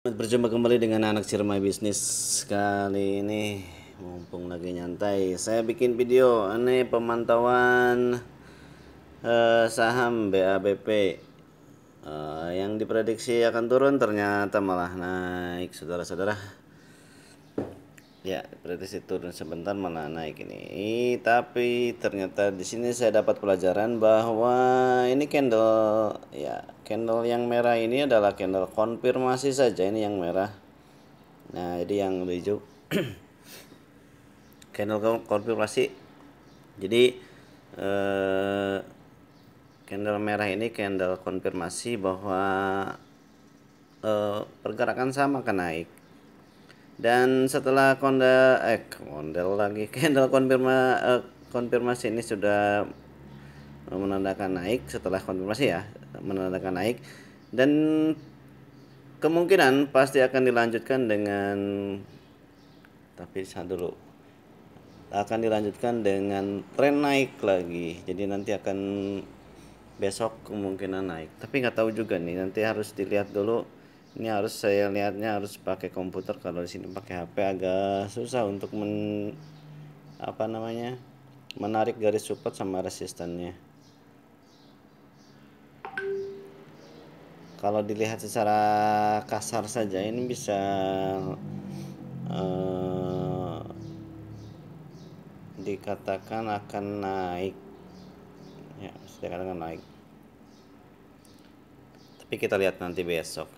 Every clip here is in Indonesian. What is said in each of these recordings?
Berjumpa kembali dengan anak Ciremai Bisnis. Kali ini mumpung lagi nyantai, saya bikin video ini pemantauan saham BABP yang diprediksi akan turun ternyata malah naik, saudara-saudara. Ya, prediksi turun sebentar malah naik ini. Tapi ternyata di sini saya dapat pelajaran bahwa ini candle, ya, candle yang merah ini adalah candle konfirmasi saja, ini yang merah. Nah, jadi yang hijau candle konfirmasi. Jadi candle merah ini candle konfirmasi bahwa pergerakan saham akan naik. Dan setelah kondel lagi candle konfirmasi ini sudah menandakan naik, setelah konfirmasi ya menandakan naik, dan kemungkinan pasti akan dilanjutkan dengan, tapi dulu akan dilanjutkan dengan tren naik lagi. Jadi nanti akan besok kemungkinan naik, tapi nggak tahu juga nih, nanti harus dilihat dulu. Ini harus saya lihatnya harus pakai komputer, kalau di sini pakai HP agak susah untuk menarik garis support sama resistannya. Kalau dilihat secara kasar saja ini bisa dikatakan akan naik, ya, dikatakan naik. Tapi kita lihat nanti besok.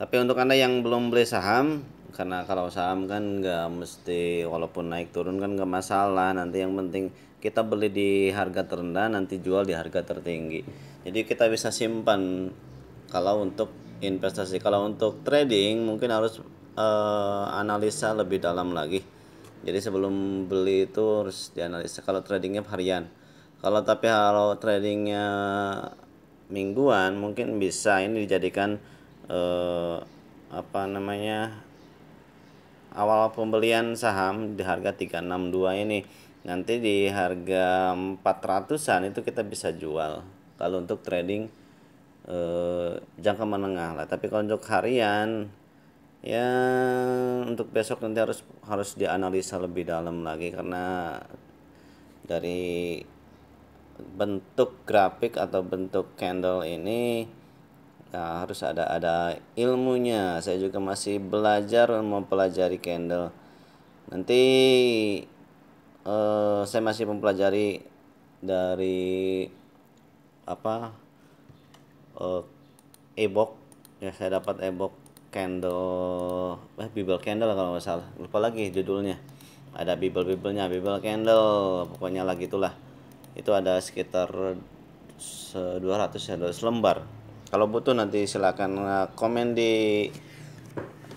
Tapi untuk Anda yang belum beli saham, karena kalau saham kan nggak mesti walaupun naik turun kan nggak masalah. Nanti yang penting kita beli di harga terendah, nanti jual di harga tertinggi. Jadi kita bisa simpan kalau untuk investasi. Kalau untuk trading mungkin harus analisa lebih dalam lagi. Jadi sebelum beli itu harus dianalisa. Kalau tradingnya harian, kalau tradingnya mingguan mungkin bisa ini dijadikan awal pembelian saham di harga 362 ini, nanti di harga 400-an itu kita bisa jual kalau untuk trading jangka menengah lah. Tapi kalau untuk harian ya, untuk besok nanti harus dianalisa lebih dalam lagi, karena dari bentuk grafik atau bentuk candle ini ya, harus ada ilmunya. Saya juga masih belajar mempelajari candle. Nanti saya masih mempelajari dari e-book ya. Saya dapat e-book candle, Bible candle kalau nggak salah, lupa lagi judulnya. Ada Bible candle, pokoknya lagi itulah. Itu ada sekitar 200 ya, 200 lembar. Kalau butuh nanti silakan komen di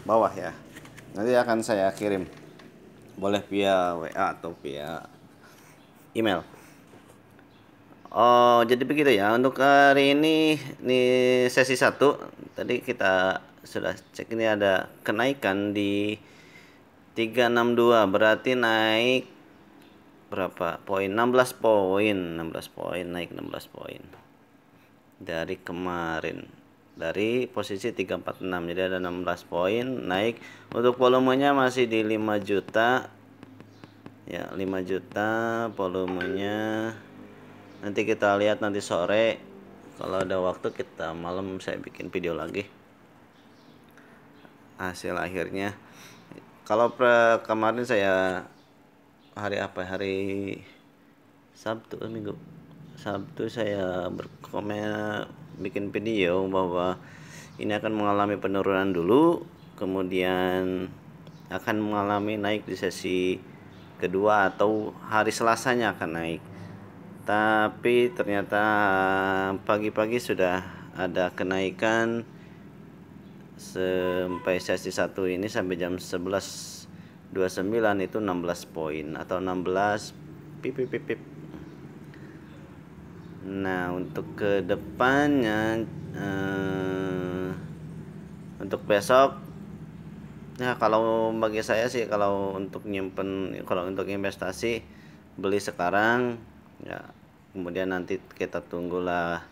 bawah ya, nanti akan saya kirim, boleh via WA atau via email. Oh, jadi begitu ya untuk hari ini. Sesi 1 tadi kita sudah cek, ini ada kenaikan di 362, berarti naik berapa poin? 16 poin, naik 16 poin dari kemarin, dari posisi 346. Jadi ada 16 poin naik. Untuk volumenya masih di 5 juta ya, 5 juta volumenya. Nanti kita lihat nanti sore, kalau ada waktu kita malam saya bikin video lagi hasil akhirnya. Kalau kemarin saya hari Sabtu Minggu Sabtu saya bikin video bahwa ini akan mengalami penurunan dulu, kemudian akan mengalami naik di sesi kedua atau hari Selasanya akan naik. Tapi ternyata pagi-pagi sudah ada kenaikan sampai sesi 1 ini, sampai jam 11.29 itu 16 poin atau 16 pip. Nah, untuk kedepannya untuk besok ya, kalau bagi saya sih, kalau untuk investasi beli sekarang ya, kemudian nanti kita tunggulah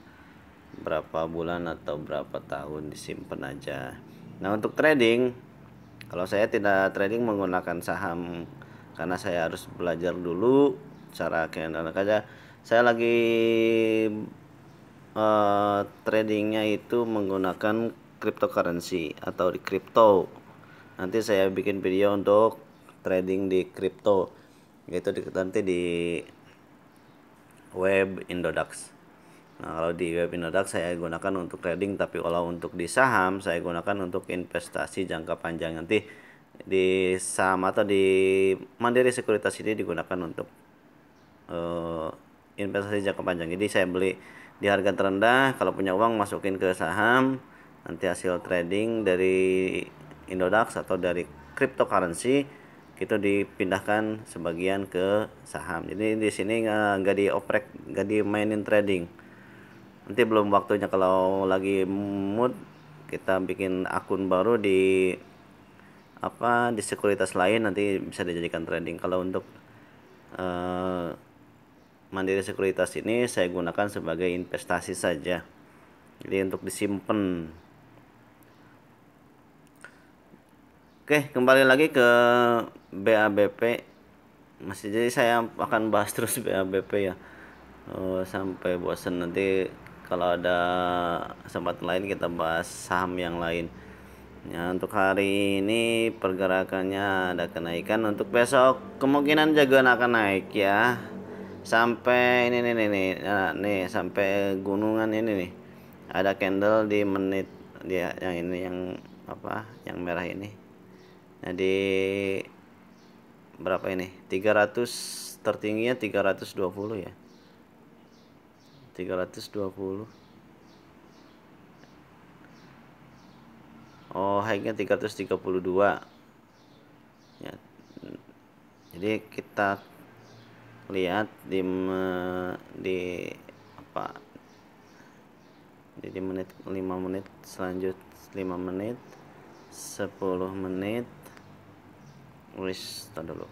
berapa bulan atau berapa tahun, disimpan aja. Nah, untuk trading, kalau saya tidak trading menggunakan saham karena saya harus belajar dulu cara candle aja. Saya lagi tradingnya itu menggunakan cryptocurrency atau di crypto. Nanti saya bikin video untuk trading di crypto, yaitu nanti di web Indodax. Nah, kalau di web Indodax saya gunakan untuk trading, tapi kalau untuk di saham saya gunakan untuk investasi jangka panjang. Nanti di saham atau di Mandiri Sekuritas ini digunakan untuk investasi jangka panjang. Jadi saya beli di harga terendah, kalau punya uang masukin ke saham, nanti hasil trading dari Indodax atau dari cryptocurrency itu dipindahkan sebagian ke saham. Jadi di sini nggak dioprek, nggak dimainin trading. Nanti belum waktunya, kalau lagi mood kita bikin akun baru di di sekuritas lain, nanti bisa dijadikan trading. Kalau untuk Mandiri Sekuritas ini saya gunakan sebagai investasi saja, jadi untuk disimpan. Oke, kembali lagi ke BABP. Jadi saya akan bahas terus BABP ya, sampai bosan. Nanti kalau ada kesempatan lain kita bahas saham yang lain ya. Untuk hari ini pergerakannya ada kenaikan, untuk besok kemungkinan juga akan naik ya, sampai ini nih, nah, nih sampai gunungan ini nih, ada candle di menit dia yang ini, yang yang merah ini. Nah, di berapa ini, 300, tertingginya 320 ya, 320. Oh, high-nya 332 ya. Jadi kita lihat di apa di menit 5 menit selanjut, 5 menit, 10 menit. Dulu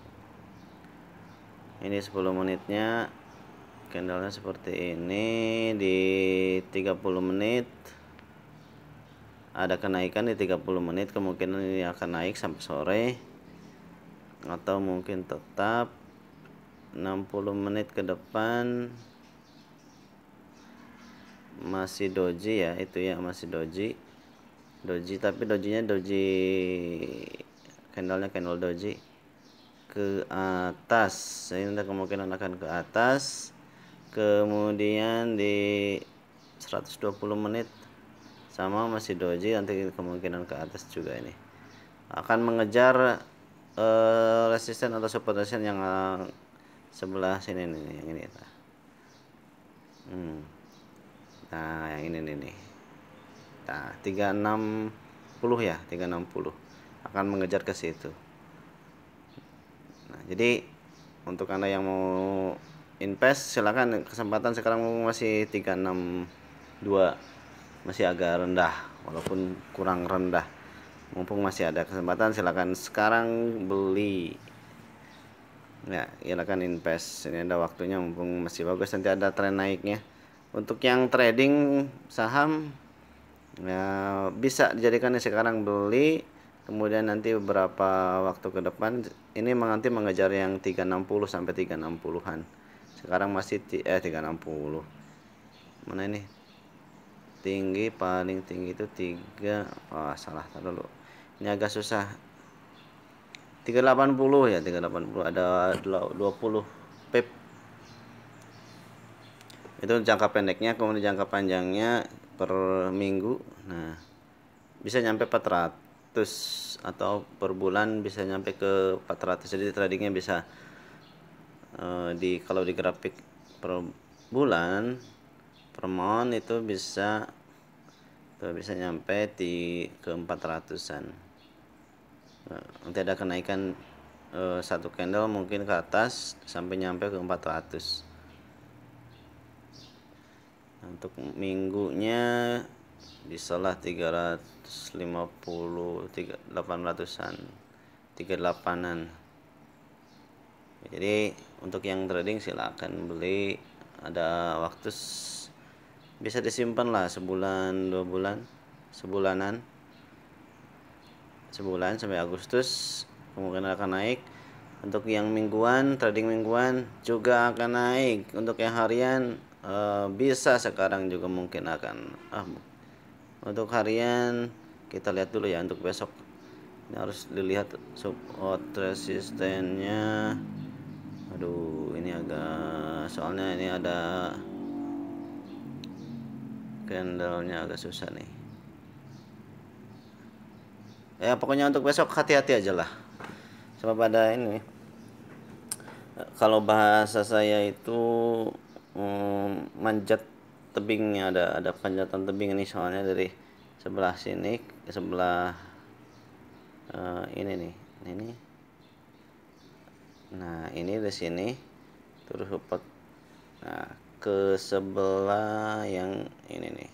ini 10 menitnya candlenya seperti ini. Di 30 menit ada kenaikan, di 30 menit kemungkinan ini akan naik sampai sore, atau mungkin tetap 60 menit ke depan masih doji ya, itu ya, masih doji, tapi dojinya doji, candlenya candle doji ke atas. Ini kemungkinan akan ke atas. Kemudian di 120 menit sama masih doji, nanti kemungkinan ke atas juga. Ini akan mengejar resisten atau support resisten yang sebelah sini nih, yang ini. Nah, yang ini nih. Nah, 360 ya, 360 akan mengejar ke situ. Nah, jadi untuk Anda yang mau invest silakan, kesempatan sekarang masih 362, masih agak rendah walaupun kurang rendah. Mumpung masih ada kesempatan, silakan sekarang beli. Ya, silakan invest. Ini ada waktunya, mumpung masih bagus, nanti ada tren naiknya. Untuk yang trading saham ya, bisa dijadikan sekarang beli, kemudian nanti beberapa waktu ke depan ini nanti mengejar yang 360 sampai 360-an. Sekarang masih 360. Mana ini? Tinggi, paling tinggi itu 3. Salah dulu. Ini agak susah. 380 ya, 380 ada 20 pip. Itu jangka pendeknya. Kemudian jangka panjangnya per minggu. Nah, bisa nyampe 400, atau per bulan bisa nyampe ke 400. Jadi tradingnya bisa kalau di grafik per bulan, per month itu bisa nyampe ke 400-an. Nah, nanti ada kenaikan satu candle mungkin ke atas sampai nyampe ke 400. Nah, untuk minggunya bisalah 350, 800-an, 38-an. Jadi untuk yang trading silakan beli, ada waktu bisa disimpan lah, sebulan, 2 bulan, sebulanan. sebulan sampai Agustus kemungkinan akan naik. Untuk yang mingguan, trading mingguan juga akan naik. Untuk yang harian bisa sekarang juga mungkin akan untuk harian kita lihat dulu ya. Untuk besok ini harus dilihat support resistennya. Aduh, ini agak, soalnya ini ada candlenya agak susah nih ya. Pokoknya untuk besok hati-hati aja lah. Sebab ada ini, kalau bahasa saya itu manjat tebingnya, ada panjatan tebing ini, soalnya dari sebelah sini ke sebelah ini nih, ini. Nah, ini dari sini terus support. Nah, ke sebelah yang ini nih.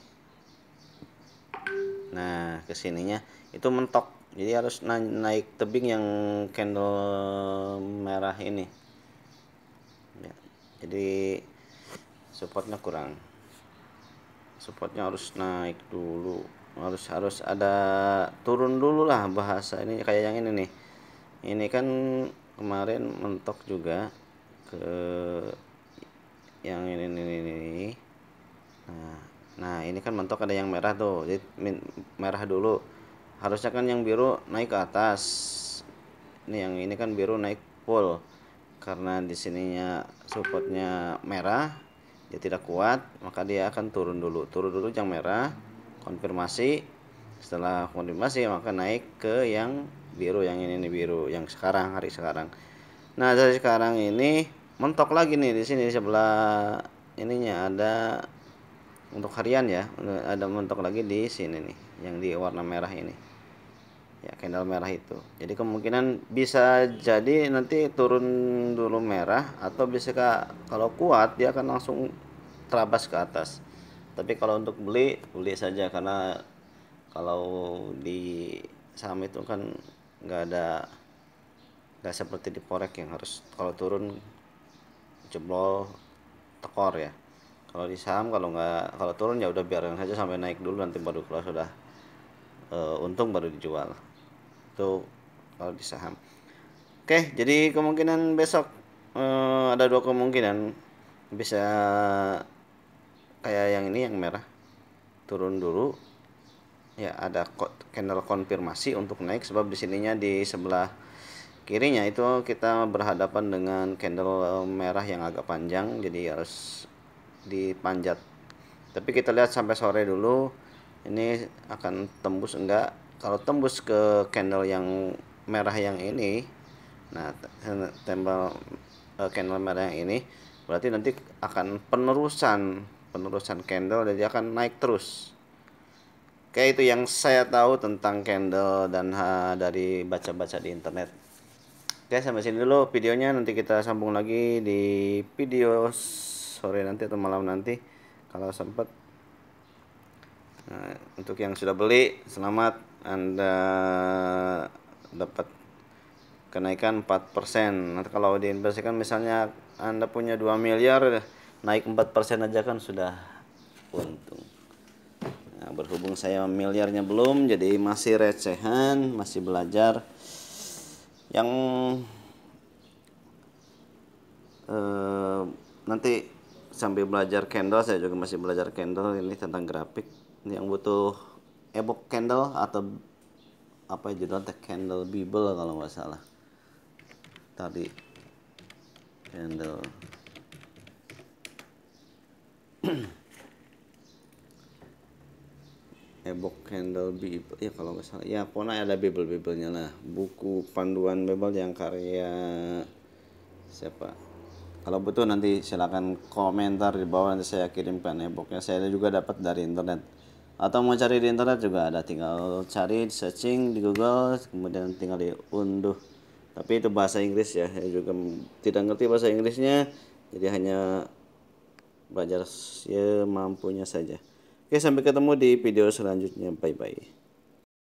Nah, kesininya itu mentok. Jadi harus naik tebing yang candle merah ini. Ya, jadi supportnya kurang. Supportnya harus naik dulu. Harus ada turun dulu lah, bahasa ini kayak yang ini nih. Ini kan kemarin mentok juga ke yang ini. Nah, ini kan mentok ada yang merah tuh. Jadi merah dulu. Harusnya kan yang biru naik ke atas. Ini kan biru naik full. Karena di sininya supportnya merah, dia tidak kuat, maka dia akan turun dulu yang merah, konfirmasi. Setelah konfirmasi maka naik ke yang biru, yang ini nih, biru yang hari sekarang. Nah, dari sekarang ini mentok lagi nih di sini sebelah ininya ada. Untuk harian ya, ada mentok lagi di sini nih, yang di warna merah ini ya, candle merah itu. Jadi kemungkinan bisa jadi nanti turun dulu merah, atau bisa kalau kuat dia akan langsung terabas ke atas. Tapi kalau untuk beli saja, karena kalau di saham itu kan nggak seperti di forex yang harus kalau turun jebol tekor ya. Kalau di saham kalau turun ya udah biarkan saja sampai naik dulu, nanti baru kalau sudah untung baru dijual. Itu kalau di saham. Oke, jadi kemungkinan besok ada dua kemungkinan. Bisa kayak yang ini, yang merah turun dulu ya, ada candle konfirmasi untuk naik, sebab di sininya di sebelah kirinya itu kita berhadapan dengan candle merah yang agak panjang, jadi harus dipanjat. Tapi kita lihat sampai sore dulu, ini akan tembus enggak. Kalau tembus ke candle yang merah yang ini, nah candle merah yang ini berarti nanti akan penerusan candle, jadi akan naik terus. Oke, itu yang saya tahu tentang candle dan dari baca-baca di internet. Oke, sampai sini dulu videonya. Nanti kita sambung lagi di video sore nanti atau malam nanti kalau sempat. Nah, untuk yang sudah beli, selamat, Anda dapat kenaikan 4%. Nanti kalau diinvestasikan, misalnya Anda punya 2 miliar, naik 4% aja kan sudah untung. Nah, berhubung saya miliarnya belum, jadi masih recehan, masih belajar. Yang nanti sambil belajar candle, saya juga masih belajar candle ini tentang grafik. Yang butuh ebook candle atau apa judulnya, candle bible kalau nggak salah tadi, candle ebook candle bible ya kalau nggak salah ya, pokoknya ada bible-biblenya lah, buku panduan bible yang karya siapa. Kalau butuh nanti silakan komentar di bawah, nanti saya kirimkan ebooknya. Saya juga dapat dari internet, atau mau cari di internet juga ada, tinggal cari searching di Google, kemudian tinggal diunduh. Tapi itu bahasa Inggris ya, saya juga tidak ngerti bahasa Inggrisnya, jadi hanya belajar semampunya saja. Oke, sampai ketemu di video selanjutnya. Bye bye.